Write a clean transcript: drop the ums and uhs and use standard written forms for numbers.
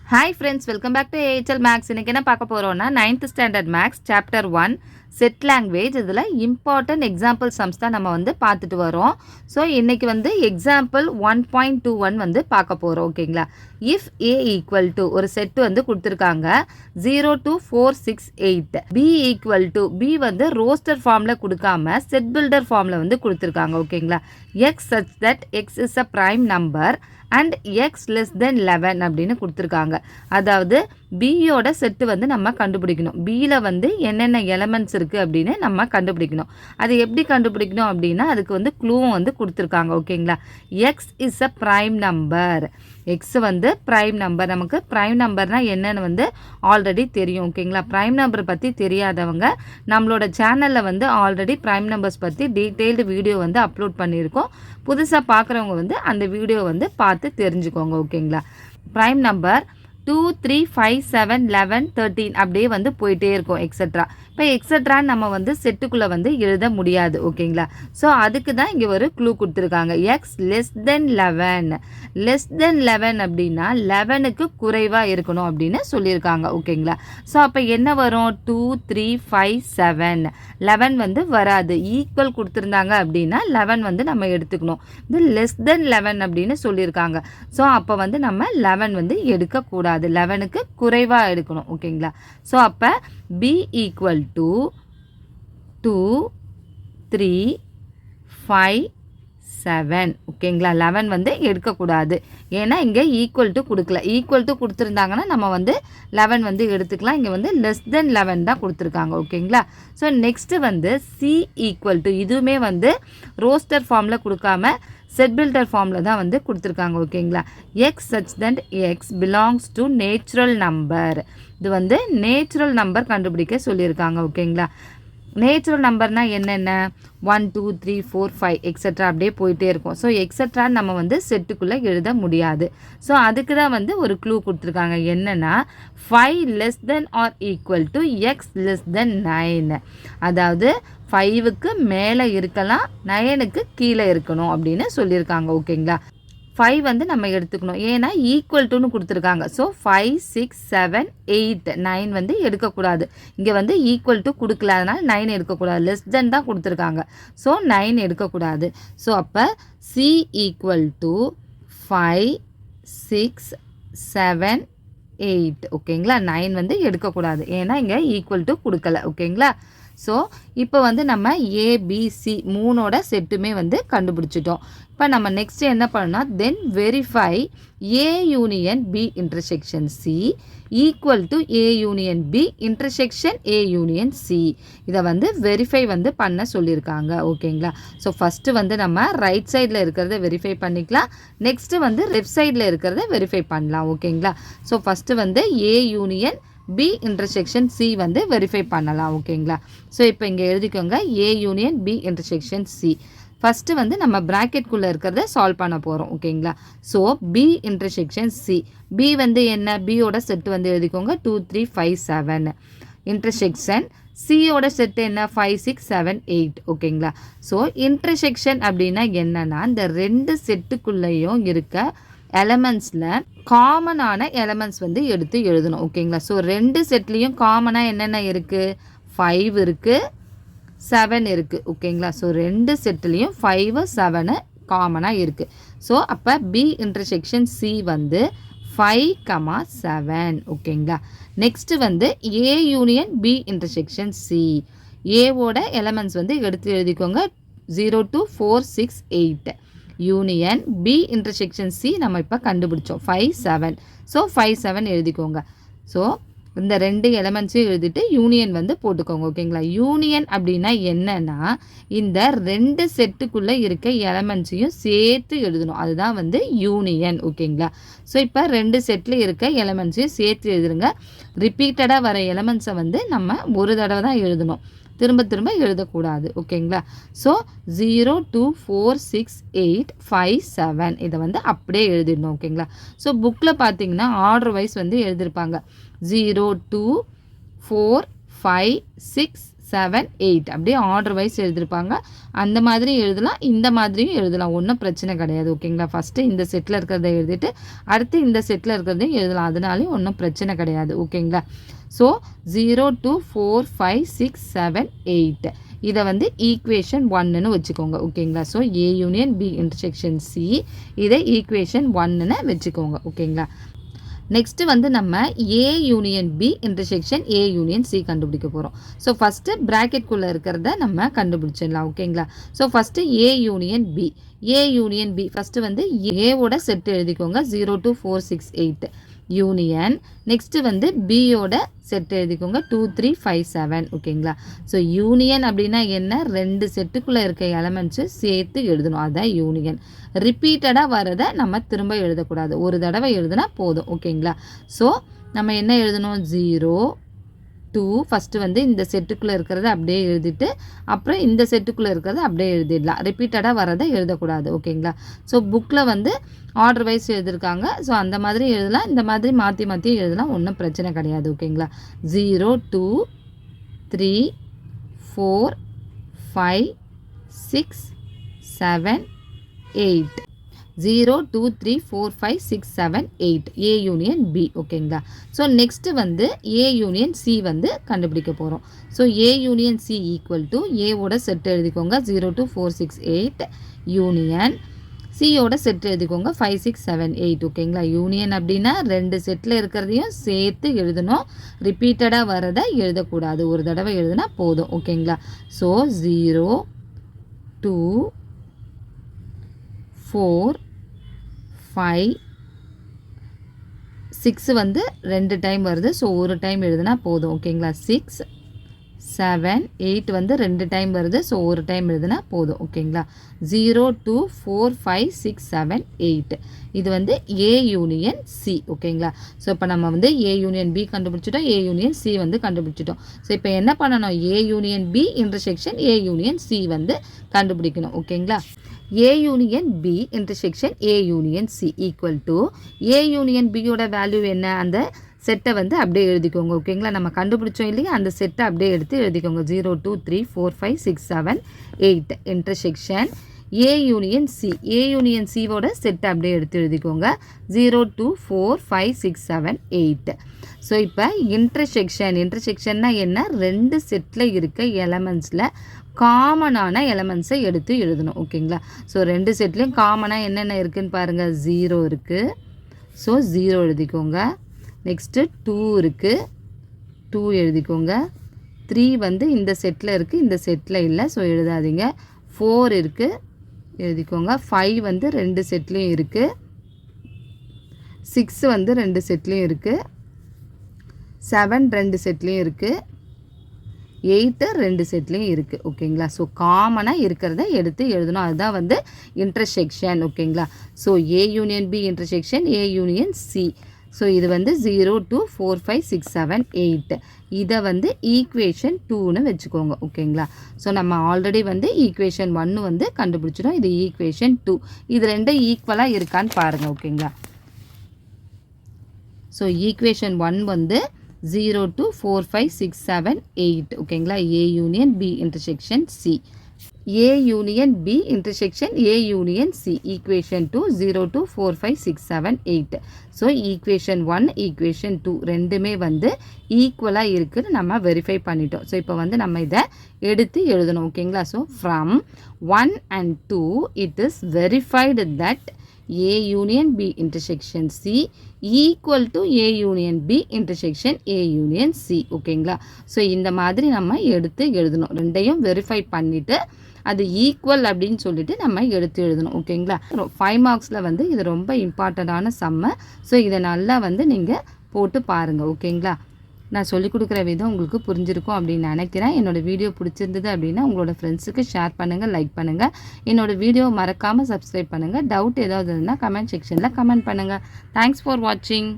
Hi friends, welcome back to AHL Max. இன்னைக்கு என்ன பார்க்க போறோம்னா 9th standard Max chapter 1 set language இதுல important example sums தான் நம்ம வந்து பார்த்துட்டு வரோம். ஸோ இன்னைக்கு வந்து example 1.21 வந்து பார்க்க போறோம். ஓகேங்களா? if a equal to ஒரு செட் வந்து கொடுத்துருக்காங்க 0 to 468, b equal to b வந்து ரோஸ்டர் ஃபார்ம்ல கொடுக்காம செட் பில்டர் ஃபார்ம்ல வந்து கொடுத்துருக்காங்க. ஓகேங்களா? x such that x is a prime number and x less than 11 அப்படின்னு கொடுத்துருக்காங்க. அதாவது பியோட செட்டு வந்து நம்ம கண்டுபிடிக்கணும். பியில் வந்து என்னென்ன எலமெண்ட்ஸ் இருக்குது அப்படின்னு நம்ம கண்டுபிடிக்கணும். அது எப்படி கண்டுபிடிக்கணும் அப்படின்னா அதுக்கு வந்து க்ளூவும் வந்து கொடுத்துருக்காங்க. ஓகேங்களா? X is a prime number. X வந்து ப்ரைம் நம்பர். நமக்கு ப்ரைம் நம்பர்னால் என்னென்னு வந்து ஆல்ரெடி தெரியும். ஓகேங்களா? ப்ரைம் நம்பர் பற்றி தெரியாதவங்க நம்மளோட சேனலில் வந்து ஆல்ரெடி ப்ரைம் நம்பர்ஸ் பற்றி டீட்டெயில்டு வீடியோ வந்து அப்லோட் பண்ணியிருக்கோம். புதுசாக பார்க்குறவங்க வந்து அந்த வீடியோ வந்து பார்த்து தெரிஞ்சுக்கோங்க. ஓகேங்களா? ப்ரைம் நம்பர் 2, 3, 5, 7, 11, 13 அப்படியே வந்து போயிட்டே இருக்கும் எக்ஸட்ரா. இப்போ எக்ஸட்ரான்னு நம்ம வந்து செட்டுக்குள்ளே வந்து எழுத முடியாது. ஓகேங்களா? ஸோ அதுக்கு தான் இங்கே ஒரு க்ளூ கொடுத்துருக்காங்க. எக்ஸ் லெஸ் தென் 11. லெஸ் தென் 11 அப்படின்னா 11க்கு குறைவாக இருக்கணும் அப்படின்னு சொல்லியிருக்காங்க. ஓகேங்களா? ஸோ அப்போ என்ன வரும்? 2, 3, 5, 7. 11 வந்து வராது. ஈக்குவல் கொடுத்துருந்தாங்க அப்படின்னா 11 வந்து நம்ம எடுத்துக்கணும். இது லெஸ் தென் 11 அப்படின்னு சொல்லியிருக்காங்க. ஸோ அப்போ வந்து நம்ம 11 வந்து எடுக்கக்கூடாது. 11க்கு குறைவாக எடுக்கணும். ஓகேங்களா? ஸோ அப்போ b ஈக்குவல் டு 2, 3, 5, 7. ஓகேங்களா? 11 வந்து எடுக்கக்கூடாது. ஏன்னா இங்கே ஈக்குவல் டு கொடுக்கல. ஈக்குவல் டு கொடுத்துருந்தாங்கன்னா நம்ம வந்து 11 வந்து எடுத்துக்கலாம். இங்கே வந்து லெஸ் தென் 11 தான் கொடுத்துருக்காங்க. ஓகேங்களா? ஸோ நெக்ஸ்ட்டு வந்து சி ஈக்குவல் டு, இதுவுமே வந்து ரோஸ்டர் ஃபார்மில் கொடுக்காம செட் பில்டர் ஃபார்மில் தான் வந்து கொடுத்துருக்காங்க. ஓகேங்களா? X such that X belongs to natural number. இது வந்து நேச்சுரல் நம்பர் கண்டுபிடிக்க சொல்லியிருக்காங்க. ஓகேங்களா? நேச்சுரல் நம்பர்னால் என்னென்ன? 1, 2, 3, 4, 5 எக்ஸட்ரா அப்படியே போயிட்டே இருக்கும். ஸோ எக்ஸட்ரா நம்ம வந்து செட்டுக்குள்ளே எழுத முடியாது. ஸோ அதுக்கு தான் வந்து ஒரு க்ளூ கொடுத்துருக்காங்க. என்னென்னா 5 less than or equal to x less than 9. அதாவது 5க்கு மேலே இருக்கலாம், 9க்கு கீழே இருக்கணும் அப்படின்னு சொல்லியிருக்காங்க. ஓகேங்களா? 5 வந்து நம்ம எடுத்துக்கணும். ஏன்னா ஈக்குவல் டுன்னு கொடுத்துருக்காங்க. ஸோ 5, 6, 7, 8, 9 வந்து எடுக்கக்கூடாது. இங்கே வந்து ஈக்குவல் டு கொடுக்கல, அதனால் 9 எடுக்கக்கூடாது. லெஸ் தென் தான் கொடுத்துருக்காங்க. ஸோ 9 எடுக்கக்கூடாது. ஸோ அப்போ சி ஈக்குவல் டு 5, 6, 7, 8. ஓகேங்களா? 9 வந்து எடுக்கக்கூடாது. ஏன்னா இங்கே ஈக்குவல் டு கொடுக்கல. ஓகேங்களா? ஸோ இப்போ வந்து நம்ம ஏபிசி 3ஓட செட்டுமே வந்து கண்டுபிடிச்சிட்டோம். இப்போ நம்ம நெக்ஸ்ட் என்ன பண்ணோம்னா then verify A union B intersection C equal to A union B intersection A union C. இதை வந்து வெரிஃபை வந்து பண்ண சொல்லியிருக்காங்க. ஓகேங்களா? ஸோ ஃபஸ்ட்டு வந்து நம்ம ரைட் சைடில் இருக்கிறத வெரிஃபை பண்ணிக்கலாம். நெக்ஸ்ட்டு வந்து லெஃப்ட் சைடில் இருக்கிறத வெரிஃபை பண்ணலாம். ஓகேங்களா? ஸோ ஃபஸ்ட்டு வந்து A union B intersection C வந்து வெரிஃபை பண்ணலாம். ஓகேங்களா? ஸோ இப்போ இங்கே எழுதிக்கோங்க A union B intersection C. First வந்து நம்ம ப்ராக்கெட்குள்ளே இருக்கிறத சால்வ் பண்ண போகிறோம். ஓகேங்களா? So B intersection C. B வந்து என்ன? பியோட செட்டு வந்து எழுதிக்கோங்க 2, 3, 5, 7. இன்டர்செக்ஷன் சியோட செட்டு என்ன? 5, 6, 7, 8. ஓகேங்களா? ஸோ இன்டர்செக்ஷன் அப்படின்னா என்னன்னா இந்த ரெண்டு செட்டுக்குள்ளேயும் இருக்க எலமெண்ட்ஸில் காமனான எலமெண்ட்ஸ் வந்து எடுத்து எழுதணும். ஓகேங்களா? ஸோ ரெண்டு செட்லேயும் காமனாக என்னென்ன இருக்குது? 5 இருக்குது, 7 இருக்குது. ஓகேங்களா? ஸோ ரெண்டு செட்லேயும் 5, 7 காமனாக இருக்குது. ஸோ அப்போ பி இன்டர்செக்ஷன் சி வந்து 5, 7. ஓகேங்களா? நெக்ஸ்ட்டு வந்து A union B intersection C. ஏவோட எலமெண்ட்ஸ் வந்து எடுத்து எழுதிக்கோங்க 0 to 4, 6, 8. Union B intersection C நம்ம இப்போ கண்டுபிடிச்சோம் 5, 7. ஸோ 5, 7 எழுதிக்கோங்க. ஸோ இந்த ரெண்டு எலமெண்ட்ஸையும் எழுதிட்டு யூனியன் வந்து போட்டுக்கோங்க. ஓகேங்களா? யூனியன் அப்படின்னா என்னன்னா இந்த ரெண்டு செட்டுக்குள்ளே இருக்க எலமெண்ட்ஸையும் சேர்த்து எழுதணும். அதுதான் வந்து யூனியன். ஓகேங்களா? ஸோ இப்போ ரெண்டு செட்டில் இருக்க எலமெண்ட்ஸையும் சேர்த்து எழுதுருங்க. ரிப்பீட்டடாக வர எலமெண்ட்ஸை வந்து நம்ம ஒரு தடவை தான் எழுதணும், திரும்ப திரும்ப எழுதக்கூடாது. ஓகேங்களா? ஸோ 0, 2, 4, 6, 8, 5, 7 இதை வந்து அப்படியே எழுதிடணும். ஓகேங்களா? ஸோ புக்கில் பார்த்தீங்கன்னா ஆர்டர் வைஸ் வந்து எழுதியிருப்பாங்க 0, 2, 4, 5, 6, 7 8 அப்படியே ஆர்டர் வைஸ் எழுதியிருப்பாங்க. அந்த மாதிரி எழுதலாம், இந்த மாதிரியும் எழுதலாம், ஒன்றும் பிரச்சனை கிடையாது. ஓகேங்களா. ஃபஸ்ட்டு இந்த செட்டில் இருக்கிறத எழுதிட்டு அடுத்து இந்த செட்டில் இருக்கிறதையும் எழுதலாம், அதனாலையும் ஒன்றும் பிரச்சனை கிடையாது. ஓகேங்களா. ஸோ 0 2 4 5 6 7 8 இதை வந்து ஈக்குவேஷன் 1ன்னு வச்சுக்கோங்க. ஓகேங்களா. So A union B intersection C இதை ஈக்குவேஷன் 1ன்னு வச்சுக்கோங்க. ஓகேங்களா. நெக்ஸ்ட்டு வந்து நம்ம A union B intersection A union C கண்டுபிடிக்க போகிறோம். ஸோ ஃபஸ்ட்டு ப்ராக்கெட்குள்ளே இருக்கிறத நம்ம கண்டுபிடிச்சிடலாம். ஓகேங்களா. So first A union B. A union B first வந்து ஏவோட செட் எழுதிக்கோங்க 0 2 4 6 8 யூனியன். நெக்ஸ்ட்டு வந்து பியோட செட் எழுதிக்கோங்க 2 3 5 7. ஓகேங்களா. ஸோ யூனியன் அப்படின்னா என்ன, ரெண்டு செட்டுக்குள்ளே இருக்க எலமெண்ட்ஸு சேர்த்து எழுதணும், அதுதான் யூனியன். ரிப்பீட்டடாக வரதை நம்ம திரும்ப எழுதக்கூடாது, ஒரு தடவை எழுதுனா போதும். ஓகேங்களா. ஸோ நம்ம என்ன எழுதணும், 0 2 ஃபஸ்ட்டு வந்து இந்த செட்டுக்குள்ளே இருக்கிறத அப்படியே எழுதிட்டு அப்புறம் இந்த செட்டுக்குள்ளே இருக்கிறத அப்படியே எழுதிடலாம், ரிப்பீட்டடாக வரதை எழுதக்கூடாது. ஓகேங்களா. ஸோ புக்கில் வந்து ஆர்டர் வைஸ் எழுதியிருக்காங்க. ஸோ அந்த மாதிரி எழுதலாம், இந்த மாதிரி மாற்றி மாற்றி எழுதலாம், ஒன்றும் பிரச்சனை கிடையாது. ஓகேங்களா. 0 2 3 4 5 6 7 8 0 2 3 4 5 6 7 8 ஏ யூனியன் பி. ஓகேங்களா. ஸோ நெக்ஸ்ட்டு வந்து ஏ யூனியன் சி வந்து கண்டுபிடிக்க போகிறோம். So A union C equal to ஏவோட செட் எழுதிக்கோங்க 0 2 4 6 8 யூனியன் சியோட செட் எழுதிக்கோங்க 5 6 7 8. ஓகேங்களா. யூனியன் அப்படின்னா ரெண்டு செட்டில் இருக்கிறதையும் சேர்த்து எழுதணும், ரிப்பீட்டடாக வரதை எழுதக்கூடாது, ஒரு தடவை எழுதுனா போதும். ஓகேங்களா. ஸோ 0 2 4 5 6 வந்து ரெண்டு டைம் வருது, ஸோ ஒரு டைம் எழுதுனா போதும். ஓகேங்களா. 6 7 8 வந்து ரெண்டு டைம் வருது, ஸோ ஒரு டைம் எழுதுனா போதும். ஓகேங்களா. 0 2 4 5 6 7 8 இது வந்து ஏ யூனியன் சி. ஓகேங்களா. ஸோ இப்போ நம்ம வந்து ஏ யூனியன் பி கண்டுபிடிச்சிட்டோம், ஏ யூனியன் சி வந்து கண்டுபிடிச்சிட்டோம். ஸோ இப்போ என்ன பண்ணணும், A union B intersection A union C வந்து கண்டுபிடிக்கணும். ஓகேங்களா. A union B intersection A union C equal to A union பியோட வேல்யூ என்ன, அந்த செட்டை வந்து அப்படியே எழுதிக்கோங்க. ஓகேங்களா. நம்ம கண்டுபிடிச்சோம் இல்லையா, அந்த செட்டை அப்படியே எடுத்து எழுதிக்கோங்க 0 2 3 4 5 6 7 8 intersection A union C. A union சியோட செட்டை அப்படியே எடுத்து எழுதிக்கோங்க 0 2 4 5 6 7 8. ஸோ இப்போ இன்டர்செக்ஷன்னா என்ன, ரெண்டு செட்டில் இருக்க எலமெண்ட்ஸில் காமனான எலமெண்ட்ஸை எடுத்து எழுதணும். ஓகேங்களா. ஸோ ரெண்டு செட்லேயும் காமனாக என்னென்ன இருக்குதுன்னு பாருங்கள், 0 இருக்குது, ஸோ 0 எழுதிக்கோங்க. நெக்ஸ்ட்டு 2 இருக்குது, 2 எழுதிக்கோங்க. 3 வந்து இந்த செட்டில் இருக்குது, இந்த செட்டில் இல்லை, ஸோ எழுதாதீங்க. 4 இருக்குது, எழுதிக்கோங்க. 5 வந்து ரெண்டு செட்லேயும் இருக்குது. 6 வந்து ரெண்டு செட்லேயும் இருக்குது. 7 ரெண்டு செட்லேயும் இருக்குது. 8 ரெண்டு செட்லேயும் இருக்குது. ஓகேங்களா. ஸோ காமனாக இருக்கிறத எடுத்து எழுதணும், அதுதான் வந்து இன்டர்செக்ஷன். ஓகேங்களா. So A union B intersection A union C. So இது வந்து 0 2 4 5 6 7 8 இதை வந்து ஈக்குவேஷன் 2ன்னு வச்சுக்கோங்க. ஓகேங்களா. ஸோ நம்ம ஆல்ரெடி வந்து ஈக்குவேஷன் 1 வந்து கண்டுபிடிச்சிடும், இது ஈக்குவேஷன் 2. இது ரெண்டும் ஈக்குவலாக இருக்கான்னு பாருங்கள். ஓகேங்களா. ஸோ ஈக்குவேஷன் 1 வந்து 0 2 4 5 6 7 8. ஓகேங்களா. A union B intersection C. A union B intersection A union C equation 2 0 2 4 5 6 7 8. So equation 1 equation 2 ரெண்டுமே வந்து ஈக்குவலாக இருக்குதுன்னு நம்ம வெரிஃபை பண்ணிட்டோம். ஸோ இப்போ வந்து நம்ம இதை எடுத்து எழுதணும். ஓகேங்களா. So from 1 and 2 it is verified that A union B intersection C equal to A union B intersection A union C. ஓகேங்களா. ஸோ இந்த மாதிரி நம்ம எடுத்து எழுதணும், ரெண்டையும் வெரிஃபை பண்ணிவிட்டு அது ஈக்குவல் அப்படின்னு சொல்லிட்டு நம்ம எடுத்து எழுதணும். ஓகேங்களா. 5 மார்க்ஸில் வந்து இது ரொம்ப இம்பார்ட்டண்ட்டான சம்மு. ஸோ இதை நல்லா வந்து நீங்கள் போட்டு பாருங்கள். ஓகேங்களா. நான் சொல்லிக் கொடுக்குற விதம் உங்களுக்கு புரிஞ்சிருக்கும் அப்படின்னு நினைக்கிறேன். என்னோடய வீடியோ பிடிச்சிருந்தது அப்படின்னா உங்களோட ஃப்ரெண்ட்ஸுக்கு ஷேர் பண்ணுங்கள், லைக் பண்ணுங்கள். என்னோடய வீடியோ மறக்காமல் சப்ஸ்கிரைப் பண்ணுங்கள். டவுட் ஏதாவது இருந்தால் கமெண்ட் செக்ஷனில் கமெண்ட் பண்ணுங்கள். தேங்க்ஸ் ஃபார் வாட்சிங்.